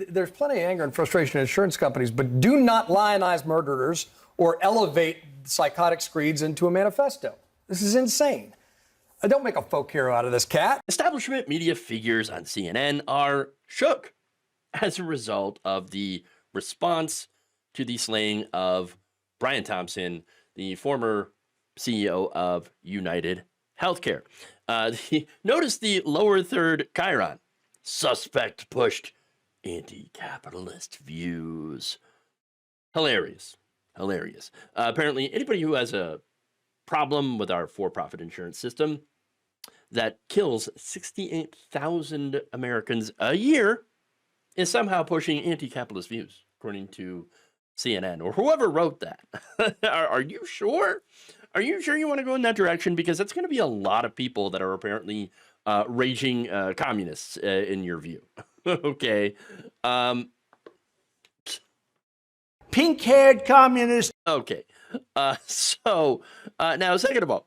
there's plenty of anger and frustration in insurance companies, but do not lionize murderers or elevate psychotic screeds into a manifesto. This is insane. Don't make a folk hero out of this cat. Establishment media figures on CNN are shook as a result of the response to the slaying of Brian Thompson, the former CEO of United Healthcare. Notice the lower third chyron. Suspect pushed anti-capitalist views. Hilarious. Hilarious. Apparently, anybody who has a problem with our for-profit insurance system that kills 68,000 Americans a year is somehow pushing anti-capitalist views, according to CNN or whoever wrote that. Are you sure? Are you sure you want to go in that direction? Because that's going to be a lot of people that are apparently raging communists in your view. Okay. Pink-haired communist. Okay. So now, second of all,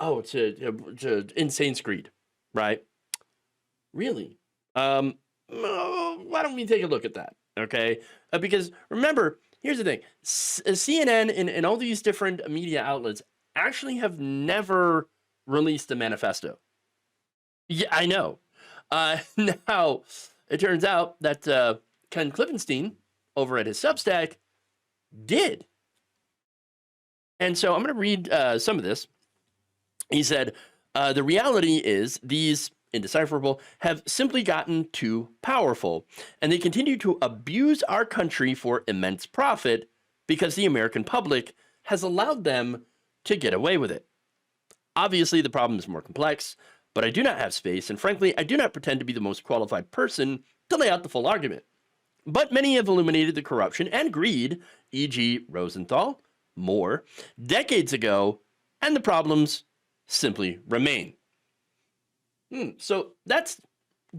it's a insane screed, right? Really? Why don't we take a look at that? Okay. Because remember, here's the thing. CNN and all these different media outlets actually have never released a manifesto. Yeah, I know. Now, it turns out that Ken Klippenstein over at his Substack did. And so I'm going to read some of this. He said, the reality is these indecipherable have simply gotten too powerful, and they continue to abuse our country for immense profit because the American public has allowed them to get away with it. Obviously, the problem is more complex, but I do not have space, and frankly, I do not pretend to be the most qualified person to lay out the full argument. But many have illuminated the corruption and greed, e.g. Rosenthal, Moore, decades ago, and the problems simply remain. So that's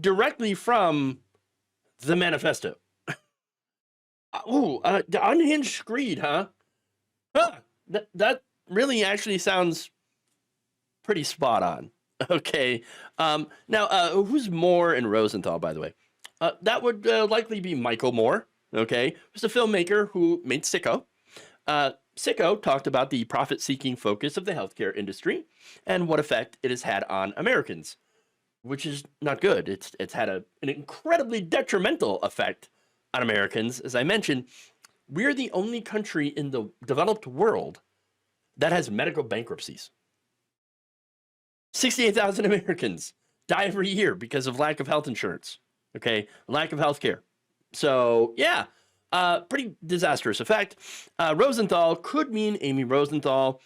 directly from the manifesto. The unhinged greed, huh? That really actually sounds pretty spot on. Okay. Now, who's Moore and Rosenthal, by the way? That would likely be Michael Moore, okay? Who's a filmmaker who made Sicko. Sicko talked about the profit-seeking focus of the healthcare industry and what effect it has had on Americans, which is not good. It's had an incredibly detrimental effect on Americans. As I mentioned, we're the only country in the developed world that has medical bankruptcies. 68,000 Americans die every year because of lack of health insurance, okay? Lack of health care. So, yeah, pretty disastrous effect. Rosenthal could mean Amy Rosenthal,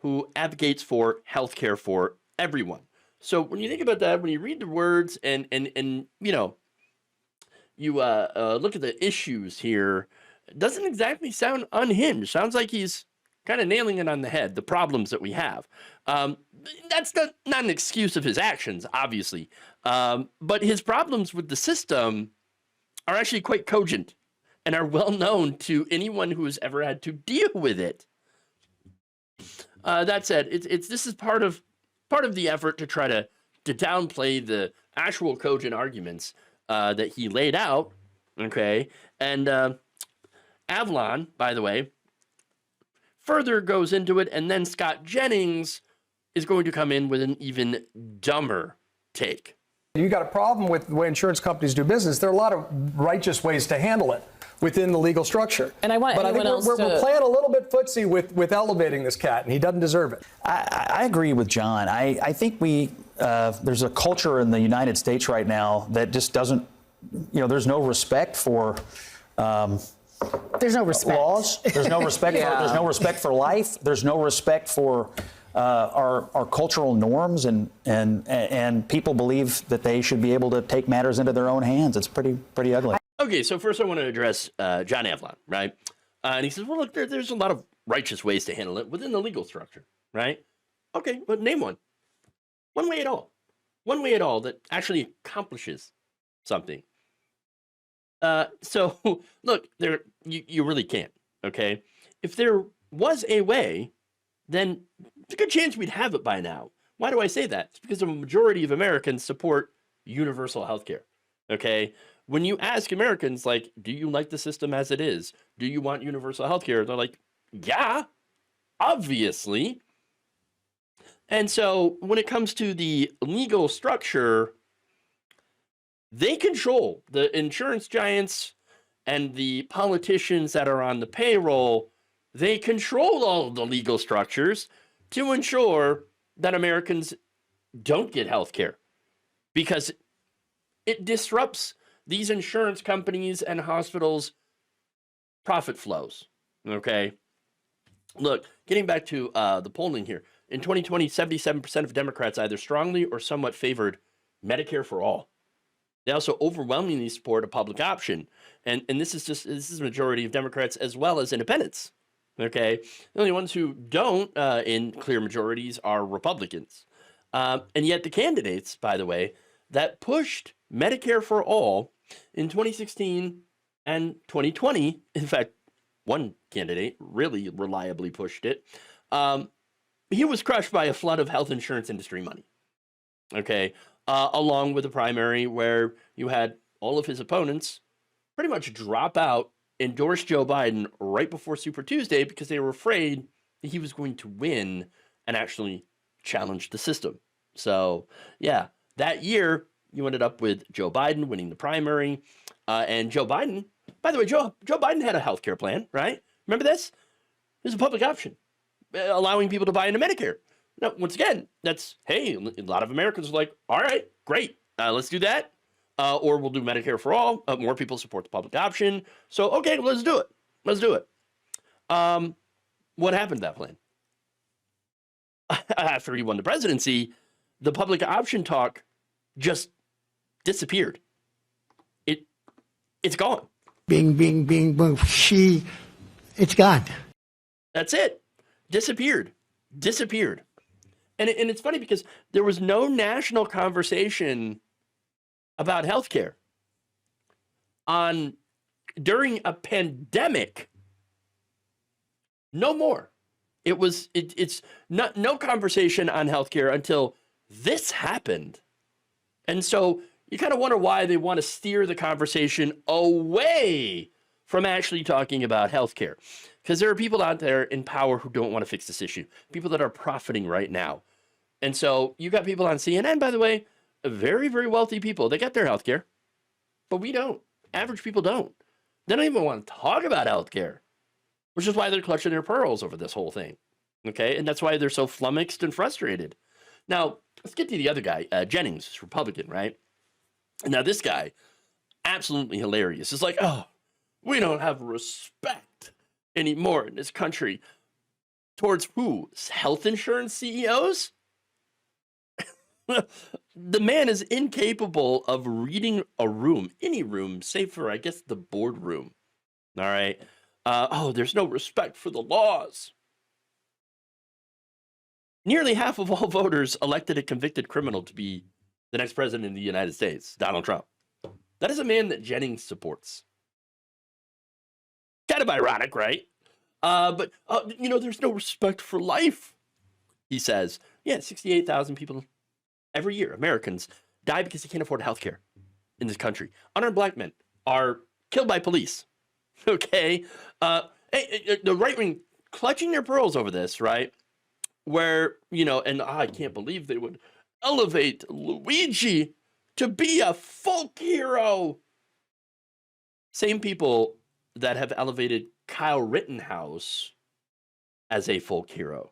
who advocates for health care for everyone. So when you think about that, when you read the words and you know, you look at the issues here, it doesn't exactly sound unhinged. Sounds like he's kind of nailing it on the head, the problems that we have. That's not an excuse of his actions, obviously. But his problems with the system are actually quite cogent and are well known to anyone who has ever had to deal with it. That said, this is part of the effort to try to downplay the actual cogent arguments that he laid out, okay? And Avalon, by the way, further goes into it, and then Scott Jennings is going to come in with an even dumber take. You got a problem with the way insurance companies do business. There are a lot of righteous ways to handle it within the legal structure. And I think we're playing a little bit footsie with elevating this cat, and he doesn't deserve it. I agree with John. I think there's a culture in the United States right now that just doesn't, there's no respect for there's no respect. Laws. There's no respect. There's no respect for life. There's no respect for our cultural norms, and people believe that they should be able to take matters into their own hands. It's pretty ugly. Okay, so first I want to address John Avalon, right? And he says, well, look, there's a lot of righteous ways to handle it within the legal structure, right? Okay, but name one. One way at all. One way at all that actually accomplishes something. So, look, you really can't, okay? If there was a way, then there's a good chance we'd have it by now. Why do I say that? It's because a majority of Americans support universal health care, okay? when you ask Americans, like, do you like the system as it is? Do you want universal health care? They're like, yeah, obviously. And so when it comes to the legal structure, they control the insurance giants and the politicians that are on the payroll. They control all of the legal structures to ensure that Americans don't get health care, because it disrupts these insurance companies and hospitals' profit flows. Okay. Look, getting back to the polling here. In 2020, 77% of Democrats either strongly or somewhat favored Medicare for all. They also overwhelmingly support a public option. And this is a majority of Democrats as well as independents. Okay. The only ones who don't in clear majorities are Republicans. And yet the candidates, by the way, that pushed Medicare for all in 2016 and 2020, in fact, one candidate really reliably pushed it. He was crushed by a flood of health insurance industry money. Okay. Along with the primary where you had all of his opponents pretty much drop out, endorse Joe Biden right before Super Tuesday because they were afraid that he was going to win and actually challenge the system. So, yeah, that year you ended up with Joe Biden winning the primary. And Joe Biden, by the way, Joe Biden had a health care plan, right? Remember this? It was a public option, allowing people to buy into Medicare. Now, once again, that's, hey, a lot of Americans are like, all right, great, let's do that. Or we'll do Medicare for all. More people support the public option. So, okay, let's do it. Let's do it. What happened to that plan? After he won the presidency, the public option talk just disappeared. It's gone. Bing, bing, bing, boom. It's gone. That's it. Disappeared. And it's funny because there was no national conversation about healthcare during a pandemic. No more. It's not no conversation on healthcare until this happened. And so you kind of wonder why they want to steer the conversation away from actually talking about healthcare. Because there are people out there in power who don't want to fix this issue, people that are profiting right now. And so you got people on CNN, by the way, very, very wealthy people. They get their healthcare, but we don't. Average people don't. They don't even want to talk about healthcare, which is why they're clutching their pearls over this whole thing. Okay, and that's why they're so flummoxed and frustrated. Now, let's get to the other guy, Jennings, Republican, right? Now, this guy, absolutely hilarious. It's like, oh, we don't have respect anymore in this country. Towards who? Health insurance CEOs? The man is incapable of reading a room, any room, save for, I guess, the boardroom. All right. There's no respect for the laws. Nearly half of all voters elected a convicted criminal to be the next president of the United States, Donald Trump. That is a man that Jennings supports. Kind of ironic, right? But there's no respect for life, he says. Yeah, 68,000 people every year, Americans, die because they can't afford health care in this country. Unarmed black men are killed by police. Okay? The right wing clutching their pearls over this, right? Where, I can't believe they would elevate Luigi to be a folk hero. Same people that have elevated Kyle Rittenhouse as a folk hero.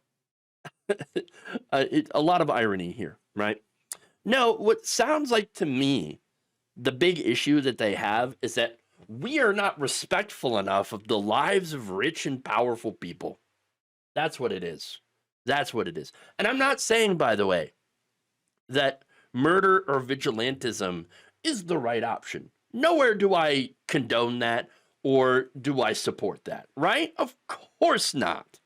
A lot of irony here, right? No, what sounds like to me, the big issue that they have is that we are not respectful enough of the lives of rich and powerful people. That's what it is. That's what it is. And I'm not saying, by the way, that murder or vigilantism is the right option. Nowhere do I condone that or do I support that, right? Of course not.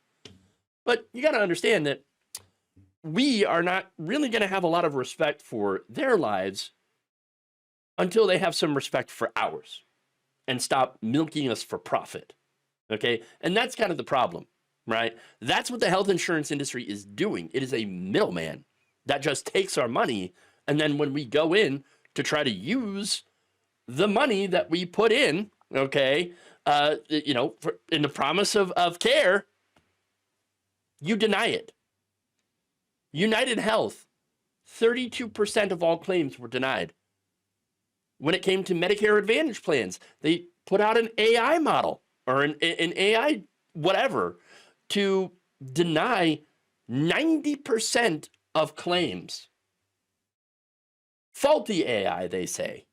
But you got to understand that we are not really going to have a lot of respect for their lives until they have some respect for ours and stop milking us for profit. Okay? And that's kind of the problem, right? That's what the health insurance industry is doing. It is a middleman that just takes our money. And then when we go in to try to use the money that we put in, okay, in the promise of care, you deny it. United Health, 32% of all claims were denied. When it came to Medicare Advantage plans, they put out an AI model or an AI whatever to deny 90% of claims. Faulty AI, they say,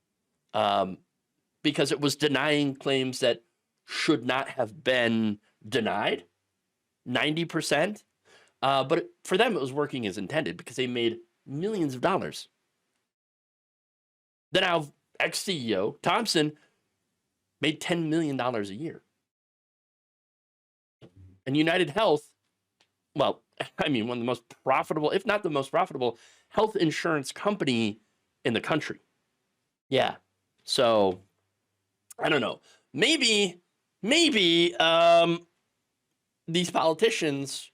because it was denying claims that should not have been denied, 90%. But for them, it was working as intended because they made millions of dollars. Then our ex-CEO, Thompson, made $10 million a year. And United Health, well, I mean, one of the most profitable, if not the most profitable, health insurance company in the country. Yeah. So, I don't know. Maybe these politicians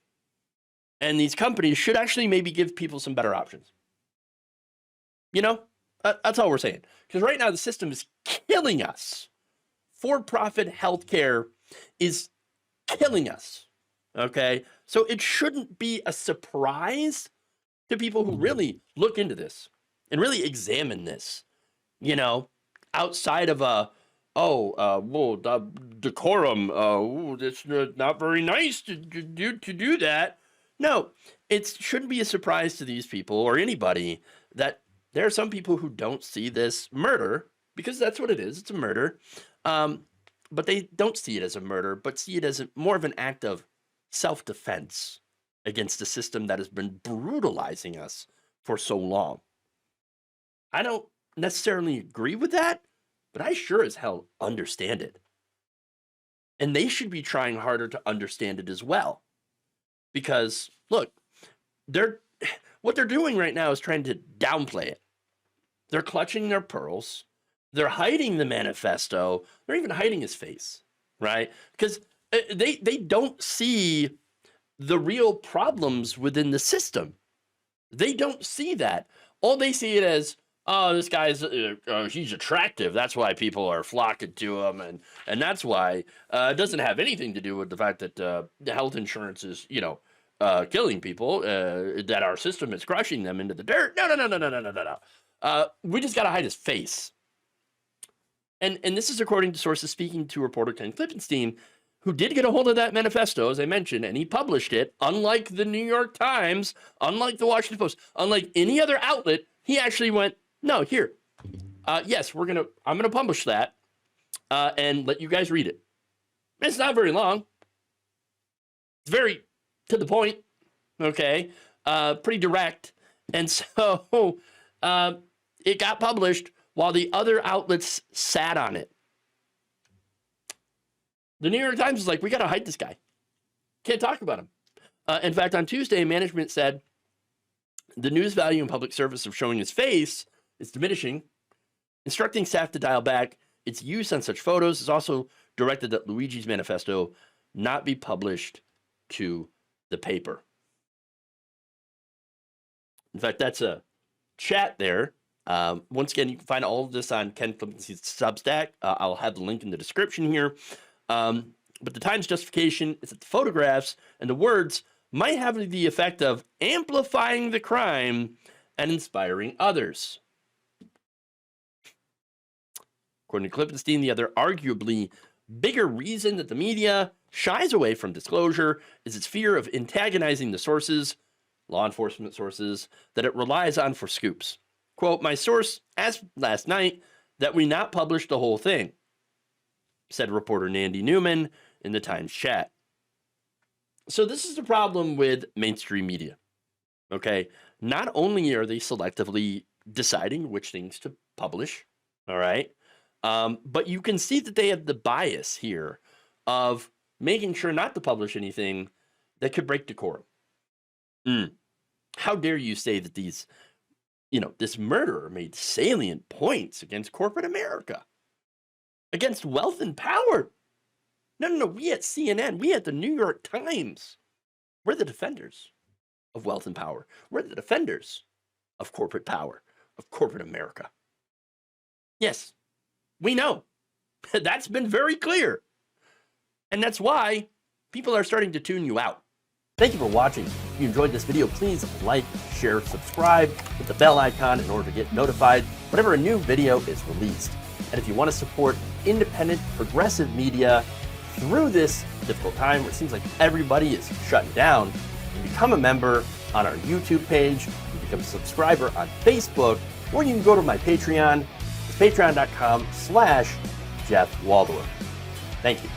and these companies should actually maybe give people some better options. You know, that's all we're saying. Because right now the system is killing us. For-profit healthcare is killing us. Okay? So it shouldn't be a surprise to people who really look into this and really examine this, you know, outside of decorum. It's not very nice to do that. No, it shouldn't be a surprise to these people or anybody that there are some people who don't see this murder, because that's what it is. It's a murder. But they don't see it as a murder, but see it as more of an act of self-defense against a system that has been brutalizing us for so long. I don't necessarily agree with that, but I sure as hell understand it. And they should be trying harder to understand it as well. Because, look, what they're doing right now is trying to downplay it. They're clutching their pearls. They're hiding the manifesto. They're even hiding his face, right? Because they don't see the real problems within the system. They don't see that. All they see it as, oh, this guy's, he's attractive. That's why people are flocking to him. And that's why it doesn't have anything to do with the fact that the health insurance is, killing people, that our system is crushing them into the dirt. No. We just got to hide his face. And this is according to sources speaking to reporter Ken Klippenstein, who did get a hold of that manifesto, as I mentioned, and he published it. Unlike the New York Times, unlike the Washington Post, unlike any other outlet, he actually went, no, here. Yes, I'm gonna publish that and let you guys read it. It's not very long. It's very to the point. Okay, pretty direct, and so it got published while the other outlets sat on it. The New York Times was like, we got to hide this guy. Can't talk about him. In fact, on Tuesday, management said the news value and public service of showing his face is diminishing. Instructing staff to dial back its use on such photos is also directed that Luigi's manifesto not be published to the paper. In fact, that's a chat there. Once again, you can find all of this on Ken Klippenstein's Substack. I'll have the link in the description here. But the Times justification is that the photographs and the words might have the effect of amplifying the crime and inspiring others. According to Klippenstein, the other arguably bigger reason that the media shies away from disclosure is its fear of antagonizing the sources, law enforcement sources, that it relies on for scoops. Quote, my source asked last night that we not publish the whole thing, said reporter Nandy Newman in the Times chat. So this is the problem with mainstream media, okay? Not only are they selectively deciding which things to publish, all right? But you can see that they have the bias here of making sure not to publish anything that could break decorum. How dare you say that these, this murderer made salient points against corporate America, against wealth and power? No. We at CNN, we at the New York Times, we're the defenders of wealth and power. We're the defenders of corporate power, of corporate America. Yes, We know. That's been very clear. And that's why people are starting to tune you out. Thank you for watching. If you enjoyed this video, please like, share, subscribe, hit the bell icon in order to get notified whenever a new video is released. And if you want to support independent, progressive media through this difficult time where it seems like everybody is shutting down, you can become a member on our YouTube page, you can become a subscriber on Facebook, or you can go to my Patreon. It's patreon.com/Jeff Waldorf. Thank you.